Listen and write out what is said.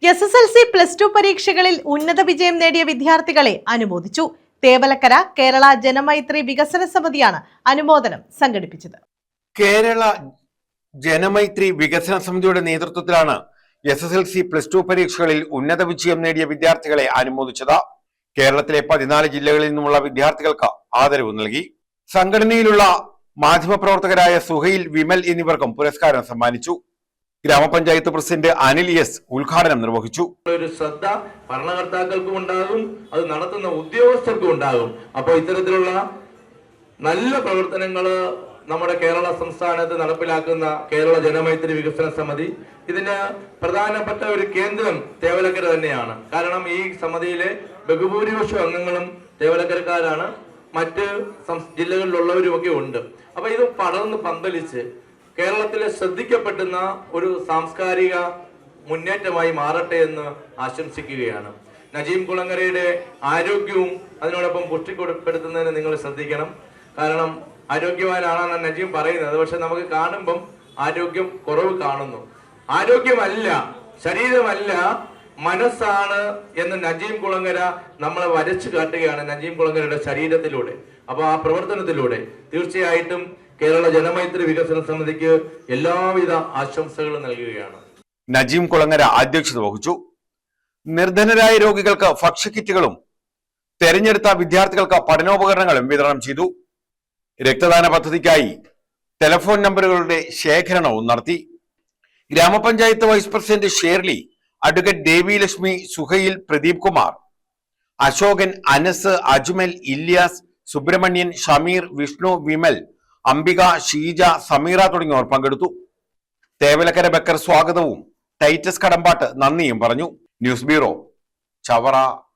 SSLC +2 പരീക്ഷകളിൽ ഉന്നത വിജയം നേടിയ വിദ്യാർത്ഥികളെ അനുമോദിച്ചു. തേവലക്കര കേരള ജനമൈത്രി വികസന സമിതിയാണ് അനുമോദനം സംഘടിപ്പിച്ചത്. കേരള ജനമൈത്രി വികസന സമിതിയുടെ നേതൃത്വത്തിലാണ് SSLC +2 പരീക്ഷകളിൽ ഉന്നത വിജയം നേടിയ വിദ്യാർത്ഥികളെ അനുമോദിച്ചത്. കേരളത്തിലെ 14 ജില്ലകളിൽ നിന്നുമുള്ള വിദ്യാർത്ഥികൾക്ക് ആദരവ് നൽകി. സംഘടനയിലുള്ള മാധ്യമപ്രവർത്തകരായ സുഹൈൽ, വിമൽ എന്നിവർക്കും പുരസ്കാരം സമ്മാനിച്ചു. ഗ്രാമപഞ്ചായത്ത് പ്രസിഡന്റ് അനിൽ എസ് ഉദ്ഘാടനം നിർവഹിച്ചു. ഒരു ശ്രദ്ധ ഭരണകർത്താക്കൾക്കും ഉണ്ടാകും, അത് നടത്തുന്ന ഉദ്യോഗസ്ഥർക്കും ഉണ്ടാകും. അപ്പോൾ ഇത്തരത്തിലുള്ള നല്ല പ്രവർത്തനങ്ങൾ നമ്മുടെ കേരള സംസ്ഥാനത്ത് നടപ്പിലാക്കുന്ന കേരള ജനമൈത്രി വികസന സമിതി, ഇതിന് പ്രധാനപ്പെട്ട ഒരു കേന്ദ്രം തേവലക്കര തന്നെയാണ്. കാരണം ഈ സമിതിയിലെ ബഹുഭൂരിപക്ഷം അംഗങ്ങളും തേവലക്കരക്കാരാണ്, മറ്റ് ജില്ലകളിലുള്ളവരുമൊക്കെ ഉണ്ട്. അപ്പൊ ഇത് പടർന്ന് പന്തലിച്ച് കേരളത്തിലെ ശ്രദ്ധിക്കപ്പെടുന്ന ഒരു സാംസ്കാരിക മുന്നേറ്റമായി മാറട്ടെ എന്ന് ആശംസിക്കുകയാണ്. നജീം കുളങ്ങരയുടെ ആരോഗ്യവും അതിനോടൊപ്പം പുഷ്ടിപ്പെടുത്തുന്നതിന് നിങ്ങൾ ശ്രദ്ധിക്കണം. കാരണം ആരോഗ്യവാനാണെന്നാണ് നജീം പറയുന്നത്, പക്ഷെ നമുക്ക് കാണുമ്പം ആരോഗ്യം കുറവ് കാണുന്നു. ആരോഗ്യമല്ല, ശരീരമല്ല, മനസ്സാണ് എന്ന് നജീം കുളങ്ങര നമ്മളെ വരച്ചു കാട്ടുകയാണ് നജീം കുളങ്ങരയുടെ ശരീരത്തിലൂടെ. അപ്പൊ ആ പ്രവർത്തനത്തിലൂടെ തീർച്ചയായിട്ടും കേരള ജനമൈത്രി വികസന സമിതിക്ക് എല്ലാവിധ ആശംസകളും നൽകുകയാണ്. നജീം കുളങ്ങര അധ്യക്ഷത വഹിച്ചു. നിർധനരായ രോഗികൾക്ക് ഭക്ഷ്യക്കിറ്റുകളും തെരഞ്ഞെടുത്ത വിദ്യാർത്ഥികൾക്ക് പഠനോപകരണങ്ങളും വിതരണം ചെയ്തു. രക്തദാന പദ്ധതിക്കായി ടെലിഫോൺ നമ്പറുകളുടെ ശേഖരണവും നടത്തി. ഗ്രാമപഞ്ചായത്ത് വൈസ് പ്രസിഡന്റ് ഷേർലി, അഡ്വക്കേറ്റ് ദേവി ലക്ഷ്മി, സുഹൈൽ, പ്രദീപ് കുമാർ, അശോകൻ, അനസ്, അജ്മൽ, ഇല്യാസ്, സുബ്രഹ്മണ്യൻ, ഷമീർ, വിഷ്ണു, വിമൽ, അംബിക, ഷീജ, സമീറ തുടങ്ങിയവർ പങ്കെടുത്തു. തേവലക്കര ബക്കർ സ്വാഗതവും ടൈറ്റസ് കടമ്പാട്ട് നന്ദിയും പറഞ്ഞു. News bureau, Chavara.